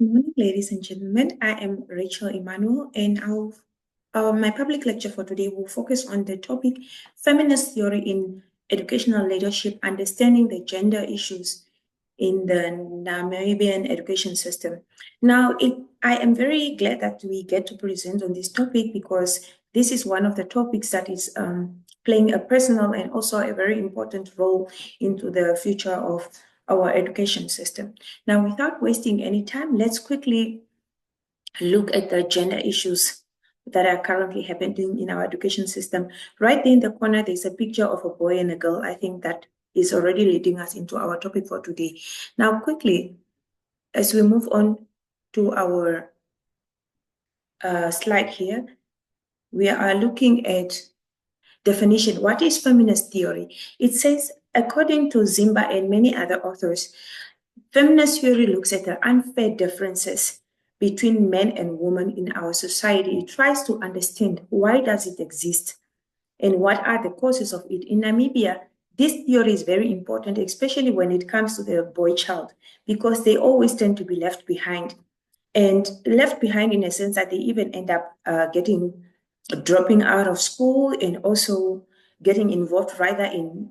Good morning, ladies and gentlemen. I am Rachel Immanuel, and my public lecture for today will focus on the topic Feminist Theory in Educational Leadership, Understanding the Gender Issues in the Namibian Education System. Now, I am very glad that we get to present on this topic because this is one of the topics that is playing a personal and also a very important role into the future of our education system. Now, without wasting any time, let's quickly look at the gender issues that are currently happening in our education system. Right there in the corner, there's a picture of a boy and a girl. I think that is already leading us into our topic for today. Now, quickly, as we move on to our slide here, we are looking at definition. What is feminist theory? It says, according to Zimba and many other authors, feminist theory looks at the unfair differences between men and women in our society. It tries to understand why does it exist and what are the causes of it. In Namibia, this theory is very important, especially when it comes to the boy child, because they always tend to be left behind. And left behind in a sense that they even end up dropping out of school and also getting involved rather in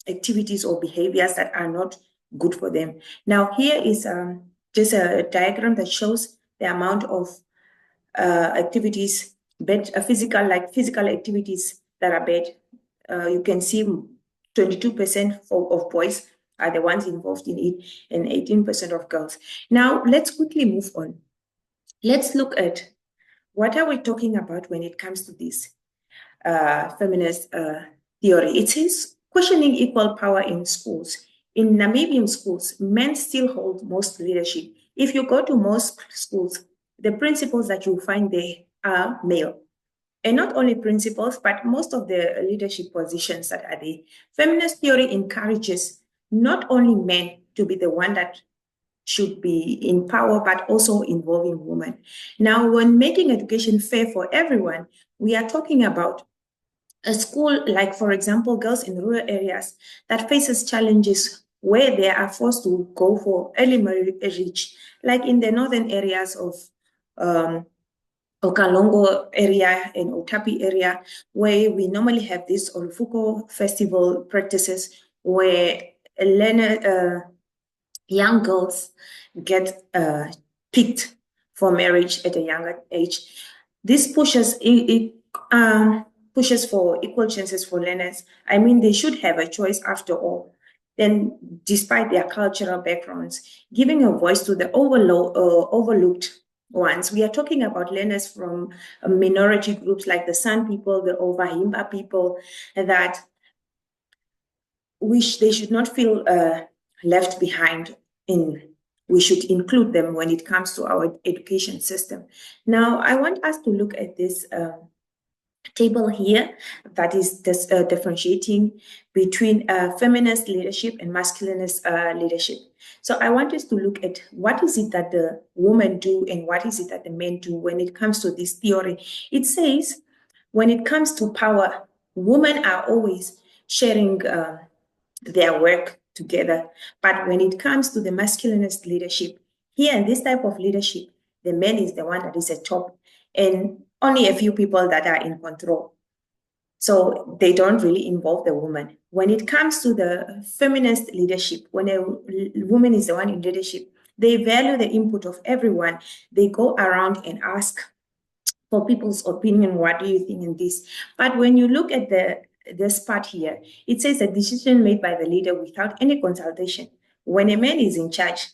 activities or behaviors that are not good for them. Now, here is just a diagram that shows the amount of activities, physical activities that are bad. You can see 22% of boys are the ones involved in it and 18% of girls. Now, let's quickly move on. Let's look at what are we talking about when it comes to this feminist theory. It says questioning equal power in schools. In Namibian schools, men still hold most leadership. If you go to most schools, the principals that you find there are male. And not only principals, but most of the leadership positions that are there. Feminist theory encourages not only men to be the one that should be in power, but also involving women. Now, when making education fair for everyone, we are talking about a school like, for example, girls in rural areas that faces challenges where they are forced to go for early marriage, like in the northern areas of Okalongo area and Otapi area, where we normally have this Olufuko festival practices where young girls get picked for marriage at a younger age. This pushes for equal chances for learners. I mean, they should have a choice after all. Then, despite their cultural backgrounds, giving a voice to the overlooked ones. We are talking about learners from minority groups like the San people, the Ovahimba people, that they should not feel left behind. We should include them when it comes to our education system. Now, I want us to look at this table here that is differentiating between feminist leadership and masculinist leadership. So I want us to look at what is it that the women do and what is it that the men do when it comes to this theory. It says when it comes to power, women are always sharing their work together. But when it comes to the masculinist leadership, here in this type of leadership, the man is the one that is at top and only a few people that are in control. So they don't really involve the woman. When it comes to the feminist leadership, when a woman is the one in leadership, they value the input of everyone. They go around and ask for people's opinion, what do you think in this? But when you look at this part here, it says a decision made by the leader without any consultation. When a man is in charge,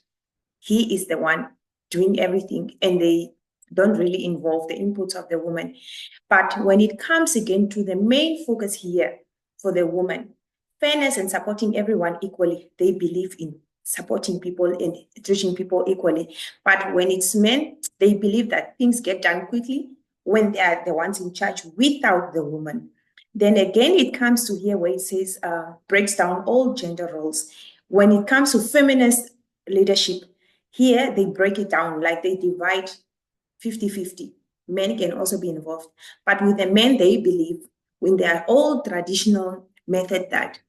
he is the one doing everything, and they don't really involve the inputs of the woman. But when it comes again to the main focus here for the woman, fairness and supporting everyone equally, they believe in supporting people and treating people equally. But when it's men, they believe that things get done quickly when they are the ones in charge without the woman. Then again, it comes to here where it says breaks down all gender roles. When it comes to feminist leadership, here they break it down, like they divide 50-50. Men can also be involved. But with the men, they believe in their old traditional method that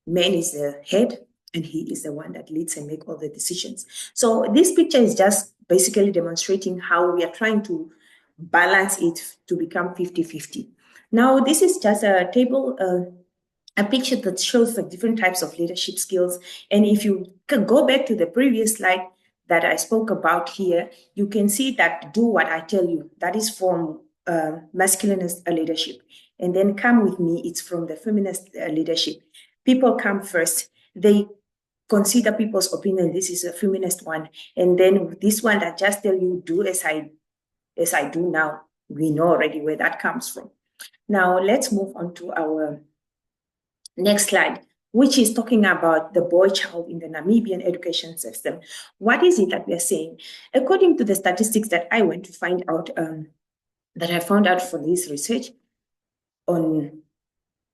man is the head and he is the one that leads and make all the decisions. So this picture is just basically demonstrating how we are trying to balance it to become 50-50. Now, this is just a table, a picture that shows the different types of leadership skills. And if you can go back to the previous slide that I spoke about here, you can see that do what I tell you. That is from masculinist leadership. And then come with me, it's from the feminist leadership. People come first. They consider people's opinion. This is a feminist one. And then this one that just tell you, do as I do now. We know already where that comes from. Now, let's move on to our next slide, which is talking about the boy child in the Namibian education system. What is it that we are saying? According to the statistics that I went to find out, that I found out for this research on,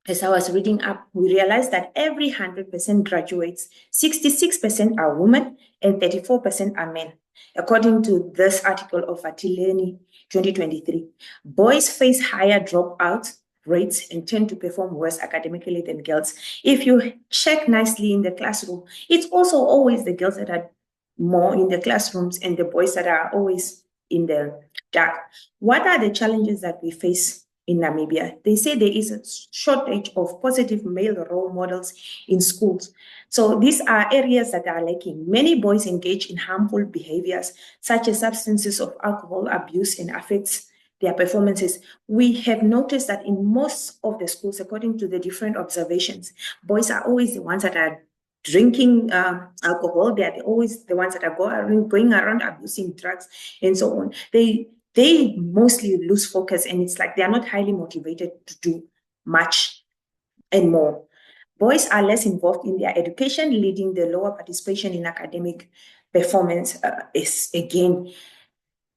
as I was reading up, we realized that every 100% graduates, 66% are women and 34% are men. According to this article of Atileni 2023, boys face higher dropout rates and tend to perform worse academically than girls. If you check nicely in the classroom, it's also always the girls that are more in the classrooms and the boys that are always in the dark. What are the challenges that we face in Namibia? They say there is a shortage of positive male role models in schools. So these are areas that are lacking. Many boys engage in harmful behaviors, such as substances of alcohol abuse, and affects their performances. We have noticed that in most of the schools, according to the different observations, boys are always the ones that are drinking alcohol. They are always the ones that are going around abusing drugs and so on. They mostly lose focus, and it's like they are not highly motivated to do much and more. Boys are less involved in their education, leading the lower participation in academic performance. Is again,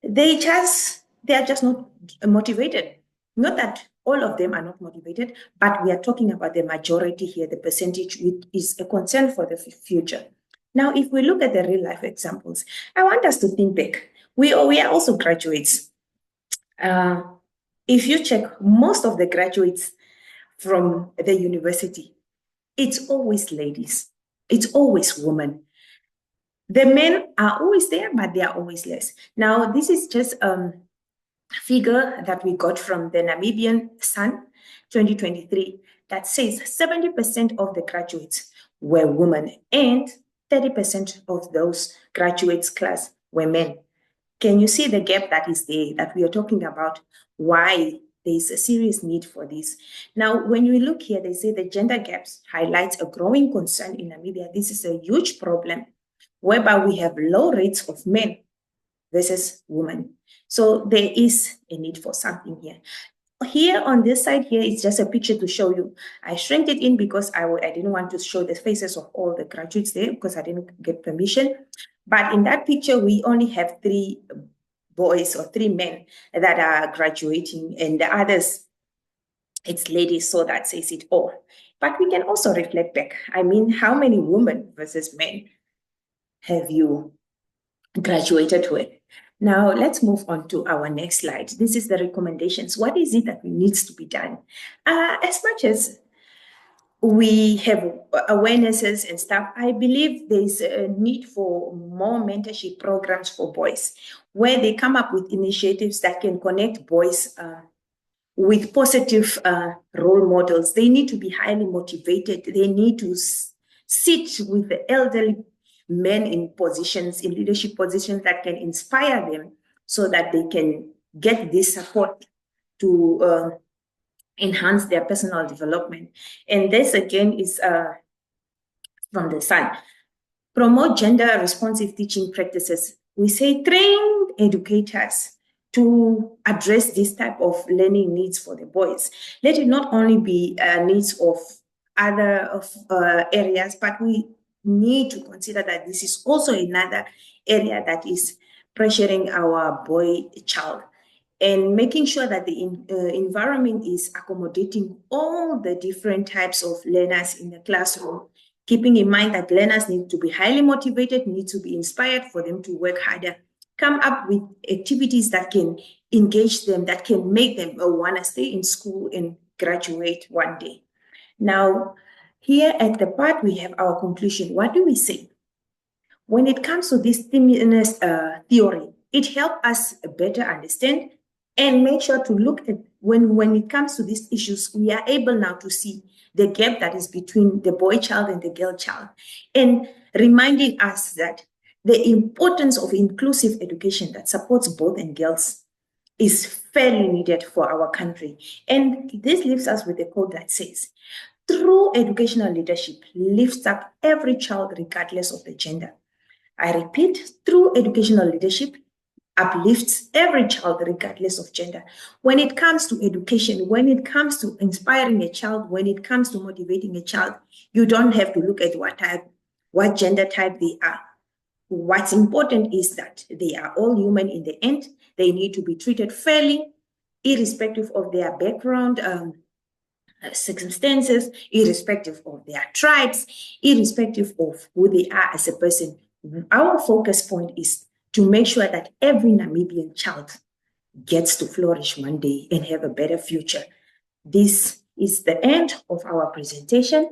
they are just not motivated. Not that all of them are not motivated, but we are talking about the majority here, the percentage, which is a concern for the future. Now, if we look at the real life examples, I want us to think back. We are also graduates. If you check most of the graduates from the university, it's always ladies. It's always women. The men are always there, but they are always less. Now, this is just figure that we got from the Namibian Sun 2023 that says 70% of the graduates were women and 30% of those graduates class were men. Can you see the gap that is there that we are talking about? Why there is a serious need for this. Now, when we look here, they say the gender gaps highlights a growing concern in Namibia. This is a huge problem whereby we have low rates of men versus women. So there is a need for something here. Here on this side here, it's just a picture to show you. I shrinked it in because I didn't want to show the faces of all the graduates there because I didn't get permission. But in that picture, we only have 3 boys or 3 men that are graduating, and the others, it's ladies, so that says it all. But we can also reflect back. I mean, how many women versus men have you graduated with? Now, let's move on to our next slide. This is the recommendations. What is it that needs to be done? As much as we have awarenesses and stuff, I believe there's a need for more mentorship programs for boys, where they come up with initiatives that can connect boys with positive role models. They need to be highly motivated. They need to sit with the elderly men in positions, in leadership positions that can inspire them so that they can get this support to enhance their personal development. And this again is from the Sun. Promote gender responsive teaching practices. We say train educators to address this type of learning needs for the boys. Let it not only be needs of other areas, but we need to consider that this is also another area that is pressuring our boy child, and making sure that the environment is accommodating all the different types of learners in the classroom, keeping in mind that learners need to be highly motivated, need to be inspired for them to work harder, come up with activities that can engage them, that can make them want to stay in school and graduate one day. Now, Here at the part, we have our conclusion. What do we say? When it comes to this feminist theory, it helps us better understand and make sure to look at when it comes to these issues, we are able now to see the gap that is between the boy child and the girl child, and reminding us that the importance of inclusive education that supports both and girls is fairly needed for our country. And this leaves us with a quote that says, true educational leadership lifts up every child regardless of the gender. I repeat, true educational leadership uplifts every child regardless of gender. When it comes to education, when it comes to inspiring a child, when it comes to motivating a child, you don't have to look at what gender type they are. What's important is that they are all human in the end. They need to be treated fairly, irrespective of their background, circumstances, irrespective of their tribes, irrespective of who they are as a person. Our focus point is to make sure that every Namibian child gets to flourish one day and have a better future. This is the end of our presentation.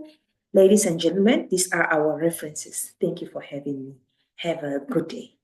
Ladies and gentlemen, these are our references. Thank you for having me. Have a good day.